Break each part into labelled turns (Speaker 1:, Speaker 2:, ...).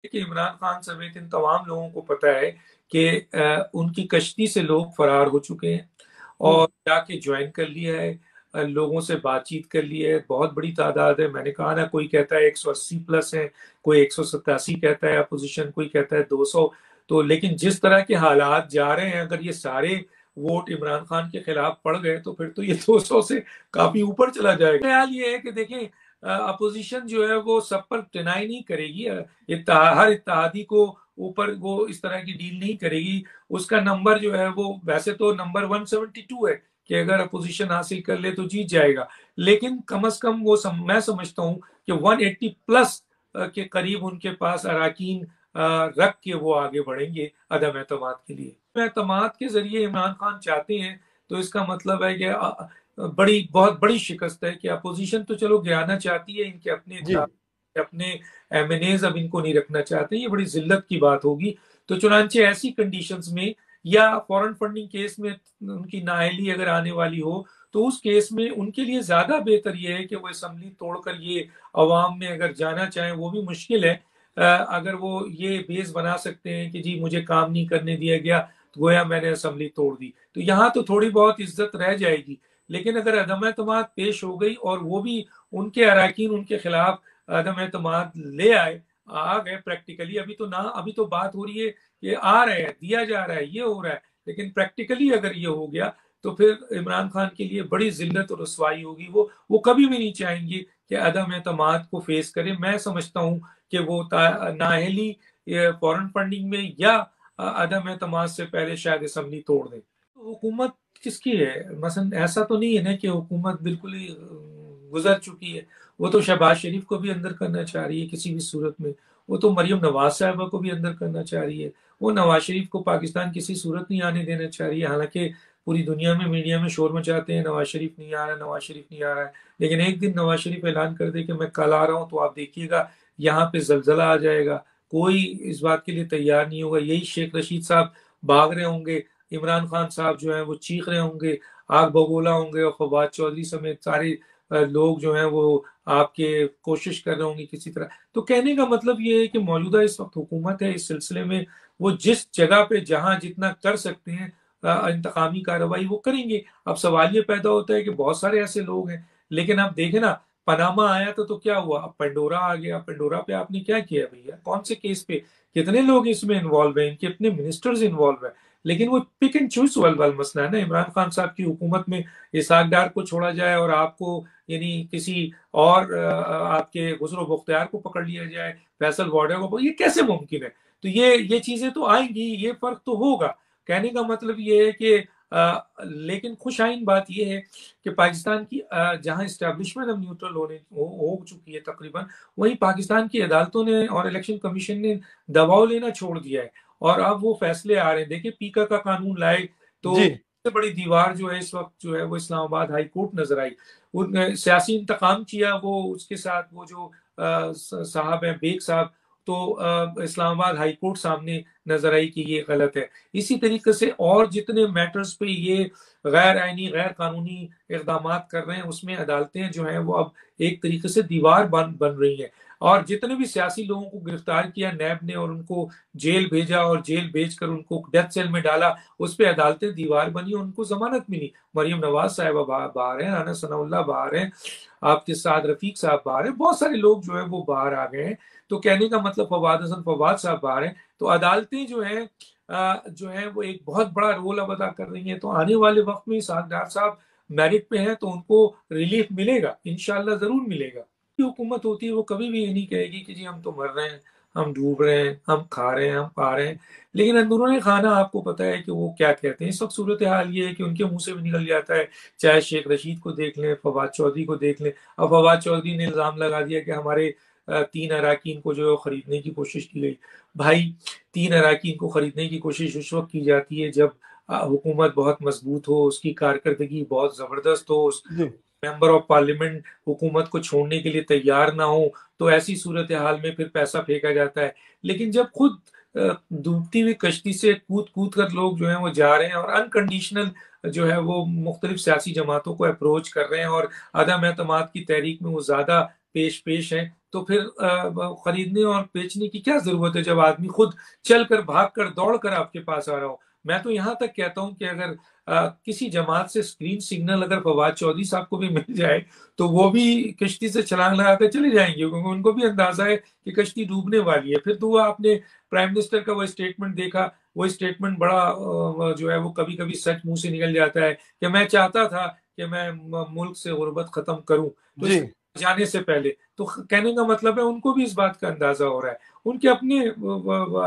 Speaker 1: कि इमरान खान समेत इन तमाम लोगों को पता है कि उनकी कश्ती से लोग फरार हो चुके हैं और जाके ज्वाइन कर लिया है, लोगों से बातचीत कर ली है। बहुत बड़ी तादाद है, मैंने कहा ना, कोई कहता है 180 प्लस है, कोई 187 कहता है अपोजिशन, कोई कहता है 200। तो लेकिन जिस तरह के हालात जा रहे हैं, अगर ये सारे वोट इमरान खान के खिलाफ पड़ गए तो फिर तो ये 200 से काफी ऊपर चला जाएगा। ख्याल ये है कि देखें, अपोजिशन जो है वो सब पर डिनाई नहीं करेगी, हर इत्तेहादी को ऊपर वो इस तरह की डील नहीं करेगी। उसका नंबर जो है वो वैसे तो नंबर 172 है कि अगर अपोजिशन हासिल कर ले तो जीत जाएगा, लेकिन कम से कम वो मैं समझता हूं कि 180 प्लस के करीब उनके पास अराकीन रख के वो आगे बढ़ेंगे अदम एतमाद के लिए। एतमाद के जरिए इमरान खान चाहते हैं तो इसका मतलब है कि बहुत बड़ी शिकस्त है कि अपोजिशन तो चलो गिराना चाहती है, इनके अपने एमएनएज अब इनको नहीं रखना चाहते, ये बड़ी जिल्लत की बात होगी। तो चुनांचे ऐसी कंडीशंस में या फॉरेन फंडिंग केस में उनकी नाअहली अगर आने वाली हो तो उस केस में उनके लिए ज्यादा बेहतर ये है कि वो असेंबली तोड़कर ये अवाम में अगर जाना चाहें, वो भी मुश्किल है। अगर वो ये बेस बना सकते हैं कि जी मुझे काम नहीं करने दिया गया तो गोया मैंने असेंबली तोड़ दी, तो यहाँ तो थोड़ी बहुत इज्जत रह जाएगी। लेकिन अगर अदम एतमाद पेश हो गई और वो भी उनके अरकान उनके खिलाफ अदम एतमाद ले आए, आ गए प्रैक्टिकली, अभी तो बात हो रही है कि आ रहा है, दिया जा रहा है, ये हो रहा है, लेकिन प्रैक्टिकली अगर ये हो गया तो फिर इमरान खान के लिए बड़ी जिल्लत और रसवाई होगी। वो कभी भी नहीं चाहेंगे कि अदम एतमाद को फेस करें। मैं समझता हूँ कि वो नाअहली फॉरेन फंडिंग में या अदम एतमाद से पहले शायद असेंबली तोड़ दें। तो हुकूमत किसकी है? मसलन ऐसा तो नहीं है ना कि हुकूमत बिल्कुल ही गुजर चुकी है। वो तो शहबाज शरीफ को भी अंदर करना चाह रही है किसी भी सूरत में, वो तो मरियम नवाज साहबा को भी अंदर करना चाह रही है, वो नवाज शरीफ को पाकिस्तान किसी सूरत नहीं आने देना चाह रही है। हालांकि पूरी दुनिया में मीडिया में शोर मचाते हैं नवाज शरीफ नहीं आ रहा, नवाज शरीफ नहीं आ रहा है, लेकिन एक दिन नवाज शरीफ ऐलान कर दे कि मैं कल आ रहा हूं तो आप देखिएगा यहाँ पे जलजला आ जाएगा, कोई इस बात के लिए तैयार नहीं होगा। यही शेख रशीद साहब भाग रहे होंगे, इमरान खान साहब जो है वो चीख रहे होंगे, आग बगोला होंगे, और फवाद चौधरी समेत सारे लोग जो हैं वो आपके कोशिश कर रहे होंगे किसी तरह। तो कहने का मतलब ये है कि मौजूदा इस वक्त हुकूमत है, इस सिलसिले में वो जिस जगह पे जहां जितना कर सकते हैं इंतकामी कार्रवाई वो करेंगे। अब सवाल ये पैदा होता है कि बहुत सारे ऐसे लोग हैं, लेकिन आप देखें ना, पनामा आया तो क्या हुआ? अब पेंडोरा आ गया, पेंडोरा पे आपने क्या किया भैया? कौन से केस पे कितने लोग इसमें इन्वॉल्व हैं? इनके अपने मिनिस्टर्स इन्वॉल्व हैं, लेकिन वो पिक एंड चूज वाला मसला है ना। इमरान खान साहब की हुकूमत में इसहाक डार को छोड़ा जाए और आपको यानी किसी और आपके खुसरो बख्तियार को पकड़ लिया जाए, फैसल वार्डर को, ये कैसे मुमकिन है? तो ये चीजें तो आएंगी, ये फर्क तो होगा। कहने का मतलब ये है कि लेकिन खुशाइन बात यह है कि पाकिस्तान की जहां इस्टेब्लिशमेंट अब न्यूट्रल हो चुकी है तकरीबन, वहीं पाकिस्तान की अदालतों ने और इलेक्शन कमीशन ने दबाव लेना छोड़ दिया है और अब वो फैसले आ रहे हैं। देखिए, पीका का कानून लाए तो
Speaker 2: जी
Speaker 1: सबसे बड़ी दीवार जो है इस वक्त जो है वो इस्लामाबाद हाई कोर्ट नजर आई। उन सियासी इंतकाम किया वो, उसके साथ वो जो साहब है बेग साहब, तो इस्लामाबाद हाई कोर्ट सामने नजर आई कि ये गलत है। इसी तरीके से और जितने मैटर्स पे ये गैर आईनी गैर कानूनी इकदाम कर रहे हैं, उसमें अदालतें जो हैं वो अब एक तरीके से दीवार बन रही हैं। और जितने भी सियासी लोगों को गिरफ्तार किया नैब ने और उनको जेल भेजा और जेल भेजकर उनको डेथ सेल में डाला, उस पर अदालतें दीवार बनी, उनको जमानत मिली। मरियम नवाज साहिबा बाहर हैं, राना सनाउल्लाह बाहर हैं, आपके साथ रफीक साहब बाहर हैं, बहुत सारे लोग जो है वो बाहर आ गए हैं। तो कहने का मतलब फवाद हसन फवाद साहब बाहर हैं। तो अदालतें जो है वो एक बहुत बड़ा रोल अब अदा कर रही हैं। तो आने वाले वक्त में सागदार साहब मेरिट पे हैं तो उनको रिलीफ मिलेगा, इंशाल्लाह जरूर मिलेगा। जो हुकूमत होती है वो कभी भी ये नहीं कहेगी कि जी हम तो मर रहे हैं, हम डूब रहे हैं, हम खा रहे हैं, हम पा रहे हैं, लेकिन अंदरूनी खाना आपको पता है कि वो क्या कहते हैं। इस वक्त सूरत हाल ये है कि उनके मुंह से भी निकल जाता है, चाहे शेख रशीद को देख लें, फवाद चौधरी को देख लें। अब फवाद चौधरी ने इल्जाम लगा दिया कि हमारे 3 अरकान को जो खरीदने की कोशिश की गई। भाई, 3 अरकान को खरीदने की कोशिश उस वक्त की जाती है जब हुकूमत बहुत मजबूत हो, उसकी कारकर्दगी बहुत जबरदस्त हो,
Speaker 2: जी
Speaker 1: मेंबर ऑफ पार्लियामेंट हुकूमत को छोड़ने के लिए तैयार ना हो, तो ऐसी सूरत हाल में फिर पैसा फेंका जाता है। लेकिन जब खुद डूबती हुई कश्ती से कूद कूद कर लोग जो हैं वो जा रहे हैं और अनकंडीशनल जो है वो मुख्तलिफ सियासी जमातों को अप्रोच कर रहे हैं और अदम एतमाद की तहरीक में वो ज्यादा पेश पेश हैं, तो फिर खरीदने और बेचने की क्या जरूरत है जब आदमी खुद चल कर भाग कर दौड़ कर आपके पास आ रहा हो। मैं तो यहाँ तक कहता हूँ कि अगर किसी जमात से ग्रीन सिग्नल अगर फवाद चौधरी साहब को भी मिल जाए तो वो भी कश्ती से छलांग लगा कर चले जाएंगे, क्योंकि उनको भी अंदाजा है कि कश्ती डूबने वाली है। फिर तो आपने प्राइम मिनिस्टर का वो स्टेटमेंट देखा, वो स्टेटमेंट बड़ा जो है वो कभी कभी सच मुंह से निकल जाता है कि मैं चाहता था कि मैं मुल्क से गुर्बत खत्म करूं, तो
Speaker 2: जी
Speaker 1: जाने से पहले। तो कहने का मतलब है उनको भी इस बात का अंदाजा हो रहा है, उनके अपने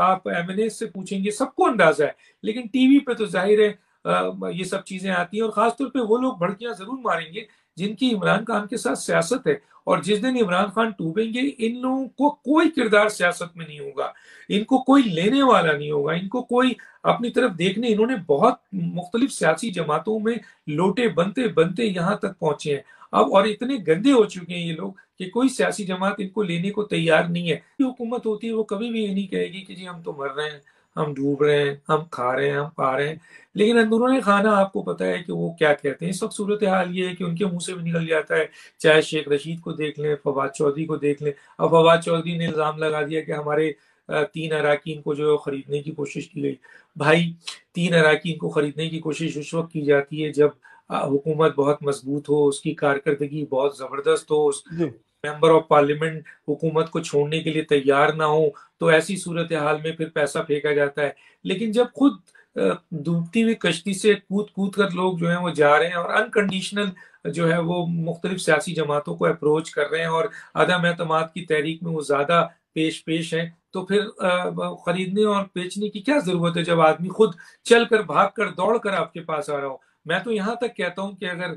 Speaker 1: आप एमएनए से पूछेंगे सबको अंदाजा है, लेकिन टीवी पे तो जाहिर है ये सब चीजें आती हैं। और खासतौर पे वो लोग भड़कियां जरूर मारेंगे जिनकी इमरान खान के साथ सियासत है, और जिस दिन इमरान खान टूटेंगे इन लोगों को कोई किरदार सियासत में नहीं होगा, इनको कोई लेने वाला नहीं होगा, इनको कोई अपनी तरफ देखने। इन्होंने बहुत मुख्तलिफ सियासी जमातों में लोटे बनते बनते यहाँ तक पहुंचे हैं अब, और इतने गंदे हो चुके हैं ये लोग कि कोई सियासी जमात इनको लेने को तैयार नहीं है। हुकूमत होती है वो कभी भी ये नहीं कहेगी कि जी हम तो मर रहे हैं, हम डूब रहे हैं, हम खा रहे हैं, हम पा रहे हैं, लेकिन अंदरूनी खाना आपको पता है कि वो क्या कहते हैं। इस वक्त सूरत हाल ये है कि उनके मुंह से भी निकल जाता है, चाहे शेख रशीद को देख लें, फवाद चौधरी को देख लें। अब फवाद चौधरी ने इल्जाम लगा दिया कि हमारे 3 अराकीन को जो खरीदने की कोशिश की गई। भाई 3 अराकीन को खरीदने की कोशिश उस वक्त की जाती है जब हुकूमत बहुत मजबूत हो, उसकी कारकर्दगी बहुत जबरदस्त हो,
Speaker 2: जी
Speaker 1: मेंबर ऑफ पार्लियामेंट हुकूमत को छोड़ने के लिए तैयार ना हो, तो ऐसी सूरत हाल में फिर पैसा फेंका जाता है। लेकिन जब खुद डूबती हुई कश्ती से कूद कूद कर लोग जो है वो जा रहे हैं और अनकंडीशनल जो है वो मुख्तलिफ सियासी जमातों को अप्रोच कर रहे हैं और अदम एतमाद की तहरीक में वो ज्यादा पेश है, तो फिर खरीदने और बेचने की क्या जरूरत है जब आदमी खुद चल कर भाग कर दौड़ कर आपके पास आ रहा हो। मैं तो यहाँ तक कहता हूँ कि अगर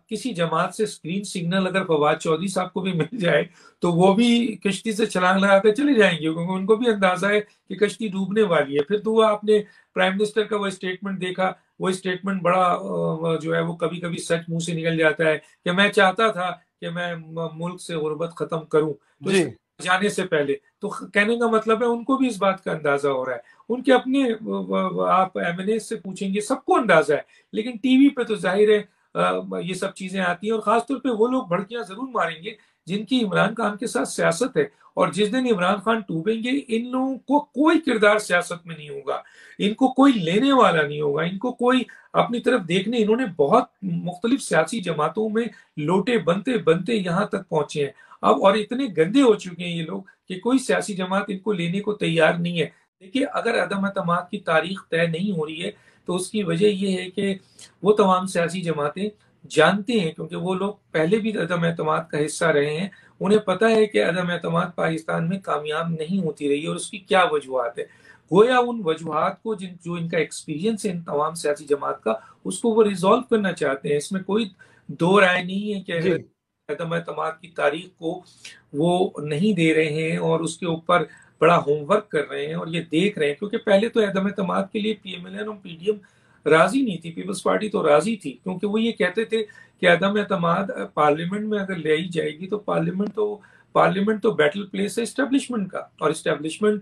Speaker 1: किसी जमात से ग्रीन सिग्नल अगर फवाद चौधरी साहब को भी मिल जाए तो वो भी कश्ती से छलांग लगा कर चले जाएंगे, क्योंकि उनको भी अंदाजा है कि कश्ती डूबने वाली है। फिर तो आपने प्राइम मिनिस्टर का वो स्टेटमेंट देखा, वो स्टेटमेंट बड़ा जो है वो कभी कभी सच मुंह से निकल जाता है कि मैं चाहता था कि मैं मुल्क से गुर्बत खत्म करूं, तो
Speaker 2: जी
Speaker 1: जाने से पहले। तो कहने का मतलब है उनको भी इस बात का अंदाजा हो रहा है, उनके अपने आप एमएनए से पूछेंगे सबको अंदाजा है, लेकिन टीवी पे तो जाहिर है ये सब चीजें आती हैं। और खासतौर पे वो लोग भड़कियां जरूर मारेंगे जिनकी इमरान खान के साथ सियासत है, और जिस दिन इमरान खान टूटेंगे इन लोगों को कोई किरदार सियासत में नहीं होगा, इनको कोई लेने वाला नहीं होगा, इनको कोई अपनी तरफ देखने। इन्होंने बहुत मुख्तलिफ सियासी जमातों में लोटे बनते बनते यहाँ तक पहुंचे हैं अब, और इतने गंदे हो चुके हैं ये लोग कि कोई सियासी जमात इनको लेने को तैयार नहीं है। देखिए अगर अदम एतमाद की तारीख तय नहीं हो रही है तो उसकी वजह यह है कि वो तमाम सियासी जमातें जानते हैं, क्योंकि वो लोग पहले भी अदम एतमाद का हिस्सा रहे हैं, उन्हें पता है कि अदम एतमाद पाकिस्तान में कामयाब नहीं होती रही है और उसकी क्या वजूहत है। गोया उन वजूहत को जो इनका एक्सपीरियंस है इन तमाम सियासी जमात का, उसको वो रिजॉल्व करना चाहते हैं। इसमें कोई दो राय नहीं है कि
Speaker 2: जी
Speaker 1: अगर अदम एतमाद की तारीख को वो नहीं दे रहे हैं और उसके ऊपर बड़ा होमवर्क कर रहे हैं और ये देख रहे हैं, क्योंकि पहले तो अदम एतमाद के लिए पीएमएलएन और पीडीएम राजी नहीं थी, पीपल्स पार्टी तो राजी थी, क्योंकि वो ये कहते थे कि अदम एतमाद पार्लियामेंट में अगर ले आई जाएगी तो पार्लियामेंट तो बैटल प्लेस है एस्टेब्लिशमेंट का, और एस्टेब्लिशमेंट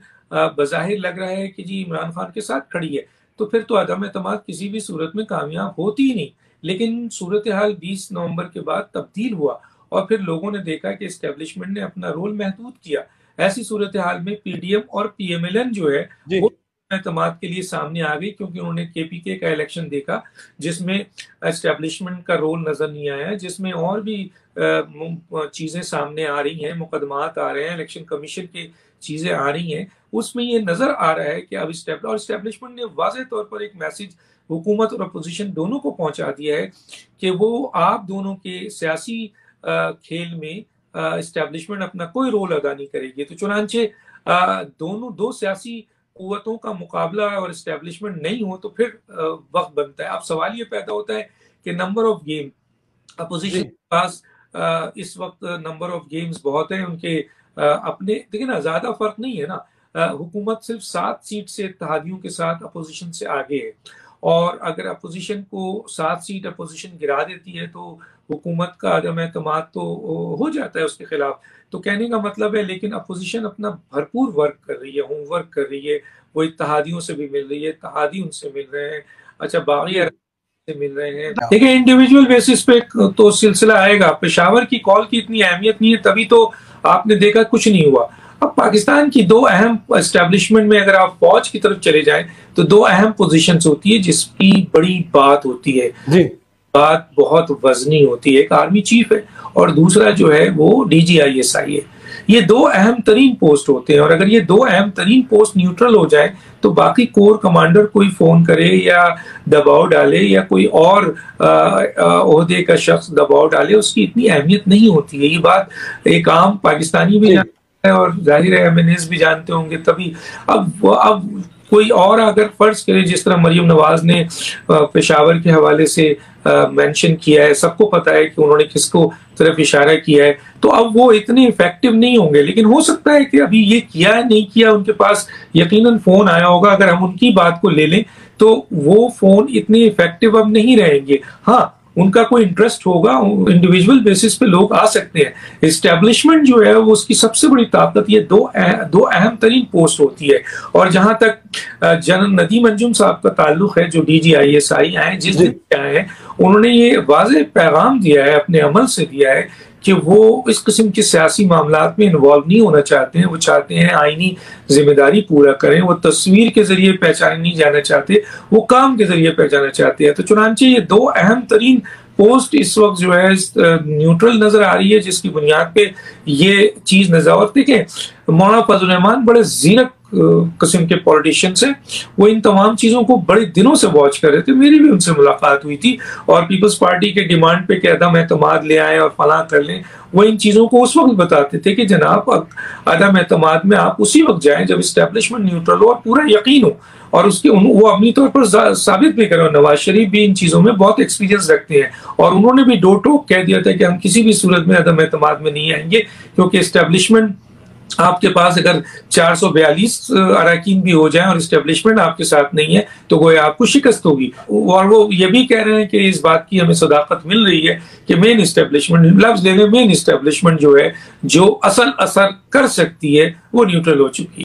Speaker 1: बज़ाहिर लग रहा है कि जी इमरान खान के साथ खड़ी है, तो फिर तो अदम एतमाद किसी भी सूरत में कामयाब होती ही नहीं। लेकिन सूरत हाल 20 नवंबर के बाद तब्दील हुआ और फिर लोगों ने देखा कि एस्टेब्लिशमेंट ने अपना रोल महदूद किया। ऐसी सूरत हाल में पीडीएम और पीएमएलएन जो है
Speaker 2: जी
Speaker 1: वो एतमाद के लिए सामने आ गई, क्योंकि उन्होंने केपीके का इलेक्शन देखा जिसमें एस्टेब्लिशमेंट का रोल नजर नहीं आया, जिसमें और भी चीजें सामने आ रही हैं, मुकदमात आ रहे हैं, इलेक्शन कमीशन की चीजें आ रही हैं। उसमें ये नजर आ रहा है कि अब एस्टेब्लिशमेंट ने वाज़ेह तौर पर एक मैसेज हुकूमत और अपोजिशन दोनों को पहुंचा दिया है कि वो आप दोनों के सियासी खेल में एस्टेब्लिशमेंट अपना कोई रोल अदा नहीं करेगी। तो चुनांचे दो सियासी कुव्वतों का मुकाबला और एस्टेब्लिशमेंट नहीं हो तो फिर वक्त बनता है। अब सवाल ये पैदा होता है कि नंबर ऑफ गेम अपोजिशन
Speaker 2: जी
Speaker 1: के पास इस वक्त नंबर ऑफ गेम्स बहुत है उनके अपने। देखिए ना ज्यादा फर्क नहीं है ना, हुकूमत सिर्फ 7 सीट से इत्तेहादियों के साथ अपोजिशन से आगे है, और अगर अपोजिशन को 7 सीट अपोजिशन गिरा देती है तो हुकूमत का अदम एतमाद तो हो जाता है उसके खिलाफ। तो कहने का मतलब है लेकिन अपोजिशन अपना भरपूर वर्क कर रही है, होमवर्क कर रही है, वो इत्तेहादियों से भी मिल रही है, इत्तेहादी उनसे मिल रहे हैं, अच्छा बागी से मिल रहे हैं। देखिए इंडिविजुअल बेसिस पे तो सिलसिला आएगा, पेशावर की कॉल की इतनी अहमियत नहीं है, तभी तो آپ نے دیکھا کچھ نہیں ہوا. اب پاکستان کی دو اہم اسٹیبلشمنٹ میں اگر آپ فوج کی طرف چلے جائیں تو دو اہم پوزیشنز ہوتی ہے جس کی بڑی بات ہوتی ہے. بات بہت وزنی ہوتی ہے. ایک آرمی چیف ہے اور دوسرا جو ہے وہ DGISI ہے. یہ دو اہم ترین پوسٹ ہوتے ہیں اور اگر یہ دو اہم ترین پوسٹ نیوٹرل ہو جائے تو باقی کور کمانڈر کوئی فون کرے یا دباؤ ڈالے یا کوئی اور عہدے کا شخص دباؤ ڈالے اس کی اتنی اہمیت نہیں ہوتی ہے. یہ بات ایک عام پاکستانی بھی جانتا ہے اور ظاہر ہے MNAs بھی جانتے ہوں گے. تبھی اب کوئی اور اگر فرض کرے جس طرح مریم نواز نے پشاور کے حوالے سے مینشن کیا ہے, سب کو پتا ہے کہ انہوں نے کس کو طرف اشارہ کیا ہے, تو اب وہ اتنے افیکٹو نہیں ہوں گے. لیکن ہو سکتا ہے کہ ابھی یہ کیا ہے نہیں کیا, ان کے پاس یقیناً فون آیا ہوگا. اگر ہم ان کی بات کو لے لیں تو وہ فون اتنے افیکٹو اب نہیں رہیں گے. ہاں ان کا کوئی انٹرسٹ ہوگا, انڈیویجول بیسس پہ لوگ آ سکتے ہیں. اسٹیبلشمنٹ جو ہے وہ اس کی سب سے بڑی طاقت یہ دو اہم ترین پوسٹ ہوتی ہے. اور جہاں تک جنرل ندیم انجم صاحب کا تعلق ہے جو DGISI آئے جس دن آئے ہیں, انہوں نے یہ واضح پیغام دیا ہے, اپنے عمل سے دیا ہے کہ وہ اس قسم کے سیاسی معاملات میں انوالو نہیں ہونا چاہتے ہیں. وہ چاہتے ہیں آئینی ذمہ داری پورا کریں. وہ تصویر کے ذریعے پہچانے نہیں جانا چاہتے, وہ کام کے ذریعے پہچانا چاہتے ہیں. تو چنانچہ یہ دو اہم ترین پوسٹ اس وقت جو ہے نیوٹرل نظر آ رہی ہے, جس کی بنیاد پہ یہ چیز نظر آتی ہے کہ مولانا فضل الرحمان بڑے زیرک قسم کے پولیٹیشینز ہیں. وہ ان تمام چیزوں کو بڑے دنوں سے واچ کر رہے تھے. میری بھی ان سے ملاقات ہوئی تھی اور پیپلز پارٹی کے ڈیمانڈ پہ کہ عدم اعتماد لے آئیں اور فلاں کر لیں, وہ ان چیزوں کو اس وقت بتاتے تھے کہ جناب عدم اعتماد میں آپ اسی وقت جائیں جب اسٹیبلشمنٹ نیوٹرل ہو اور پورا یقین ہو اور اس کے وہ اپنی طور پر ثابت بھی کریں. نواز شریف بھی ان چیزوں میں بہت ایکسپیرینس رکھتے ہیں اور انہوں نے بھی دو ٹوک کہہ دیا تھا کہ ہم کسی بھی صورت میں عدم اعتماد میں نہیں آئیں گے, کیونکہ اسٹیبلشمنٹ آپ کے پاس اگر 442 اراکین بھی ہو جائیں اور اسٹیبلشمنٹ آپ کے ساتھ نہیں ہے تو گویا آپ کو شکست ہوگی. اور وہ یہ بھی کہہ رہے ہیں کہ اس بات کی ہمیں صداقت مل رہی ہے کہ مین اسٹیبلشمنٹ, لفظ لے لیں, مین اسٹیبلشمنٹ جو ہے جو اصل اثر کر سکتی ہے وہ نیوٹرل ہو چکی ہے.